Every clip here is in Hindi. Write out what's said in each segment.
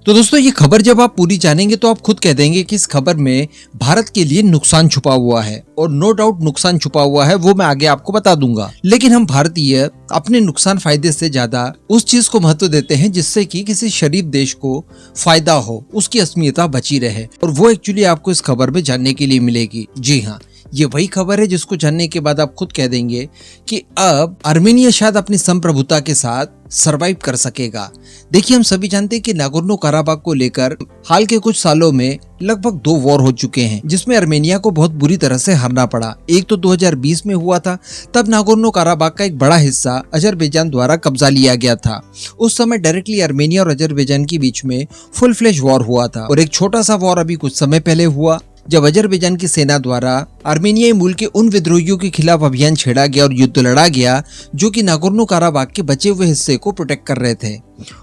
तो दोस्तों ये खबर जब आप पूरी जानेंगे तो आप खुद कह देंगे कि इस खबर में भारत के लिए नुकसान छुपा हुआ है, और नो डाउट नुकसान छुपा हुआ है, वो मैं आगे आपको बता दूंगा। लेकिन हम भारतीय अपने नुकसान फायदे से ज्यादा उस चीज को महत्व देते हैं जिससे कि किसी शरीफ देश को फायदा हो, उसकी अस्मिता बची रहे, और वो एक्चुअली आपको इस खबर में जानने के लिए मिलेगी। जी हाँ, ये वही खबर है जिसको जानने के बाद आप खुद कह देंगे कि अब आर्मेनिया शायद अपनी संप्रभुता के साथ सरवाइव कर सकेगा। देखिए, हम सभी जानते हैं कि नागोर्नो काराबाख को लेकर हाल के कुछ सालों में लगभग 2 वॉर हो चुके हैं, जिसमें आर्मेनिया को बहुत बुरी तरह से हारना पड़ा। एक तो 2020 में हुआ था, तब नागोर्नो काराबाख का एक बड़ा हिस्सा अजरबैजान द्वारा कब्जा लिया गया था। उस समय डायरेक्टली आर्मेनिया और अजरबैजान के बीच में फुल फ्लेश वॉर हुआ था। और एक छोटा सा वॉर अभी कुछ समय पहले हुआ, जब अजरबैजान की सेना द्वारा आर्मेनियाई मूल के उन विद्रोहियों के खिलाफ अभियान छेड़ा गया और युद्ध लड़ा गया जो कि नागोर्नो काराबाख के बचे हुए हिस्से को प्रोटेक्ट कर रहे थे।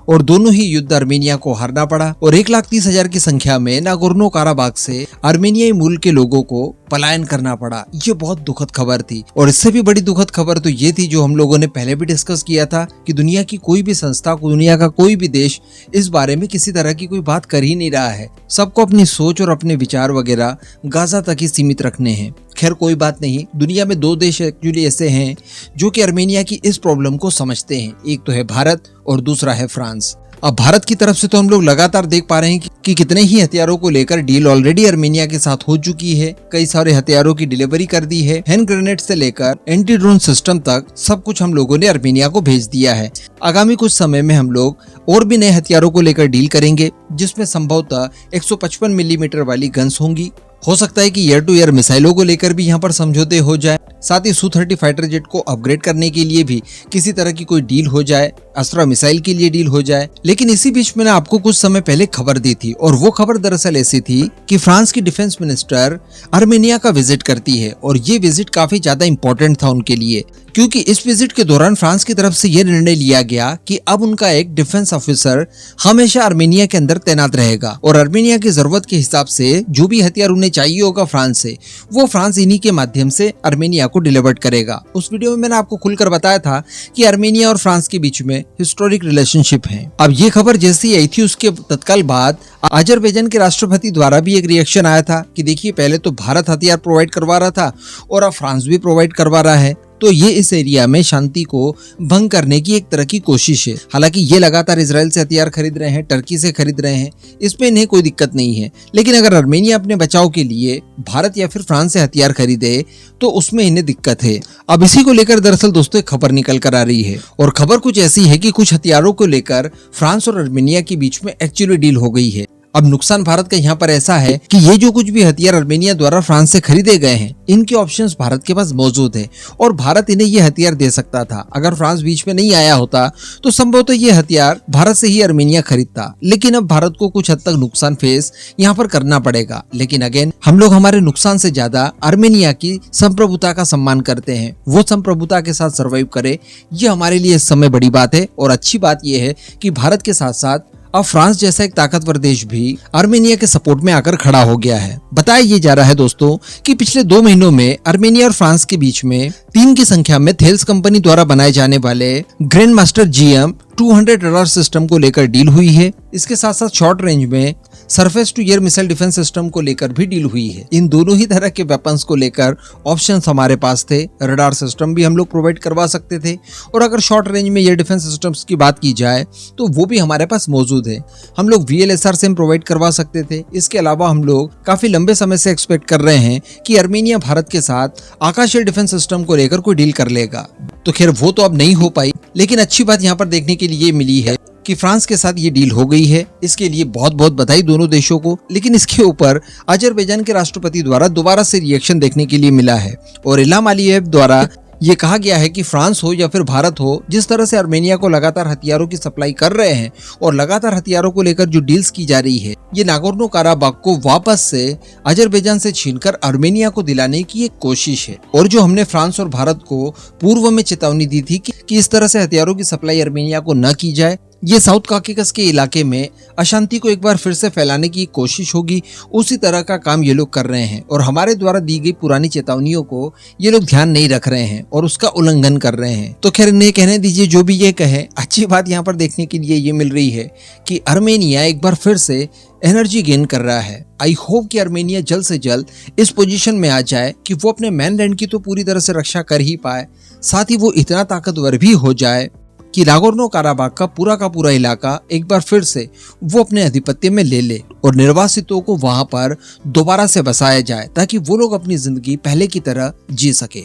और दोनों ही युद्ध आर्मेनिया को हारना पड़ा, और 1,30,000 की संख्या में नागोर्नो काराबाख से आर्मेनियाई मूल के लोगों को पलायन करना पड़ा। ये बहुत दुखद खबर थी। और इससे भी बड़ी दुखद खबर तो ये थी, जो हम लोगों ने पहले भी डिस्कस किया था, कि दुनिया की कोई भी संस्था, दुनिया का कोई भी देश इस बारे में किसी तरह की कोई बात कर ही नहीं रहा है। सबको अपनी सोच और अपने विचार वगैरह गाजा तक ही सीमित रखने हैं। खैर, कोई बात नहीं, दुनिया में 2 देश एक्चुअली ऐसे हैं जो कि आर्मेनिया की इस प्रॉब्लम को समझते हैं। एक तो है भारत और दूसरा है फ्रांस। अब भारत की तरफ से तो हम लोग लगातार देख पा रहे हैं कि कितने ही हथियारों को लेकर डील ऑलरेडी आर्मेनिया के साथ हो चुकी है। कई सारे हथियारों की डिलीवरी कर दी है, हैंड ग्रेनेड से लेकर एंटी ड्रोन सिस्टम तक सब कुछ हम लोगों ने आर्मेनिया को भेज दिया है। आगामी कुछ समय में हम लोग और भी नए हथियारों को लेकर डील करेंगे, जिसमें संभवतः 155 मिलीमीटर वाली गन्स होंगी। हो सकता है कि एयर टू एयर मिसाइलों को लेकर भी यहाँ पर समझौते हो जाए, साथ ही Su-30 फाइटर जेट को अपग्रेड करने के लिए भी किसी तरह की कोई डील हो जाए, अस्त्रा मिसाइल के लिए डील हो जाए। लेकिन इसी बीच मैंने आपको कुछ समय पहले खबर दी थी, और वो खबर दरअसल ऐसी थी कि फ्रांस की डिफेंस मिनिस्टर आर्मेनिया का विजिट करती है, और ये विजिट काफी ज्यादा इंपॉर्टेंट था उनके लिए, क्योंकि इस विजिट के दौरान फ्रांस की तरफ से यह निर्णय लिया गया कि अब उनका एक डिफेंस ऑफिसर हमेशा आर्मेनिया के अंदर तैनात रहेगा, और आर्मेनिया की जरूरत के हिसाब से जो भी हथियार उन्हें चाहिए होगा फ्रांस से, वो फ्रांस इन्हीं के माध्यम से आर्मेनिया को डिलीवर्ड करेगा। उस वीडियो में मैंने आपको खुलकर बताया था कि आर्मेनिया और फ्रांस के बीच में हिस्टोरिक रिलेशनशिप है। अब ये खबर जैसी आई थी, उसके तत्काल बाद अजरबैजान के राष्ट्रपति द्वारा भी एक रिएक्शन आया था कि देखिए, पहले तो भारत हथियार प्रोवाइड करवा रहा था और अब फ्रांस भी प्रोवाइड करवा रहा है, तो ये इस एरिया में शांति को भंग करने की एक तरह की कोशिश है। हालांकि ये लगातार इजराइल से हथियार खरीद रहे हैं, टर्की से खरीद रहे हैं, इसमें इन्हें कोई दिक्कत नहीं है। लेकिन अगर आर्मेनिया अपने बचाव के लिए भारत या फिर फ्रांस से हथियार खरीदे तो उसमें इन्हें दिक्कत है। अब इसी को लेकर दरअसल दोस्तों एक खबर निकल कर आ रही है, और खबर कुछ ऐसी है कि कुछ हथियारों को लेकर फ्रांस और आर्मेनिया के बीच में एक्चुअली डील हो गई है। अब नुकसान भारत का यहाँ पर ऐसा है कि ये जो कुछ भी हथियार आर्मेनिया द्वारा फ्रांस से खरीदे गए हैं, इनके ऑप्शंस भारत के पास मौजूद है, और भारत इन्हें ये हथियार दे सकता था। अगर फ्रांस बीच में नहीं आया होता तो संभवतः ये हथियार भारत से ही आर्मेनिया खरीदता। लेकिन अब भारत को कुछ हद तक नुकसान फेस यहाँ पर करना पड़ेगा। लेकिन अगेन, हम लोग हमारे नुकसान से ज्यादा आर्मेनिया की संप्रभुता का सम्मान करते हैं। वो संप्रभुता के साथ सर्वाइव करे, ये हमारे लिए इस समय बड़ी बात है। और अच्छी बात यह है कि भारत के साथ साथ अब फ्रांस जैसा एक ताकतवर देश भी आर्मेनिया के सपोर्ट में आकर खड़ा हो गया है। बताया ये जा रहा है दोस्तों कि पिछले 2 महीनों में आर्मेनिया और फ्रांस के बीच में 3 की संख्या में थेल्स कंपनी द्वारा बनाए जाने वाले grand master GM-200 radar system को लेकर डील हुई है। इसके साथ साथ शॉर्ट रेंज में surface to air missile defence system को लेकर भी डील हुई है। इन दोनों ही तरह के वेपन्स को लेकर ऑप्शंस हमारे पास थे। रडार सिस्टम भी हम लोग प्रोवाइड करवा सकते थे, और अगर शॉर्ट रेंज में एयर डिफेंस सिस्टम्स की बात की जाए तो वो भी हमारे पास मौजूद है। हम लोग VLSR से प्रोवाइड करवा सकते थे। इसके अलावा हम लोग काफी लंबे समय से एक्सपेक्ट कर रहे हैं कि आर्मेनिया भारत के साथ आकाशीय डिफेंस सिस्टम को लेकर कोई डील कर लेगा। तो खैर, वो तो अब नहीं हो पाई, लेकिन अच्छी बात यहाँ पर देखने के लिए मिली है कि फ्रांस के साथ ये डील हो गई है। इसके लिए बहुत बहुत बधाई दोनों देशों को। लेकिन इसके ऊपर अजरबैजान के राष्ट्रपति द्वारा दोबारा से रिएक्शन देखने के लिए मिला है, और इल्हाम अलीयेव द्वारा ये कहा गया है कि फ्रांस हो या फिर भारत हो, जिस तरह से आर्मेनिया को लगातार हथियारों की सप्लाई कर रहे हैं और लगातार हथियारों को लेकर जो डील्स की जा रही है, ये नागोर्नो काराबाख को वापस से अजरबैजान से छीनकर आर्मेनिया को दिलाने की एक कोशिश है। और जो हमने फ्रांस और भारत को पूर्व में चेतावनी दी थी कि इस तरह से हथियारों की सप्लाई आर्मेनिया को न की जाए, ये साउथ काकेकस के इलाके में अशांति को एक बार फिर से फैलाने की कोशिश होगी, उसी तरह का काम ये लोग कर रहे हैं। और हमारे द्वारा दी गई पुरानी चेतावनियों को ये लोग ध्यान नहीं रख रहे हैं और उसका उल्लंघन कर रहे हैं। तो खैर इन्हें कहने दीजिए, जो भी ये कहे। अच्छी बात यहाँ पर देखने के लिए ये मिल रही है कि आर्मेनिया एक बार फिर से एनर्जी गेन कर रहा है। आई होप कि आर्मेनिया जल्द से जल्द इस पोजीशन में आ जाए कि वो अपने मेनलैंड की तो पूरी तरह से रक्षा कर ही पाए, साथ ही वो इतना ताकतवर भी हो जाए कि नागोर्नो काराबाख का पूरा इलाका एक बार फिर से वो अपने आधिपत्य में ले ले और निर्वासितों को वहां पर दोबारा से बसाया जाए, ताकि वो लोग अपनी जिंदगी पहले की तरह जी सके।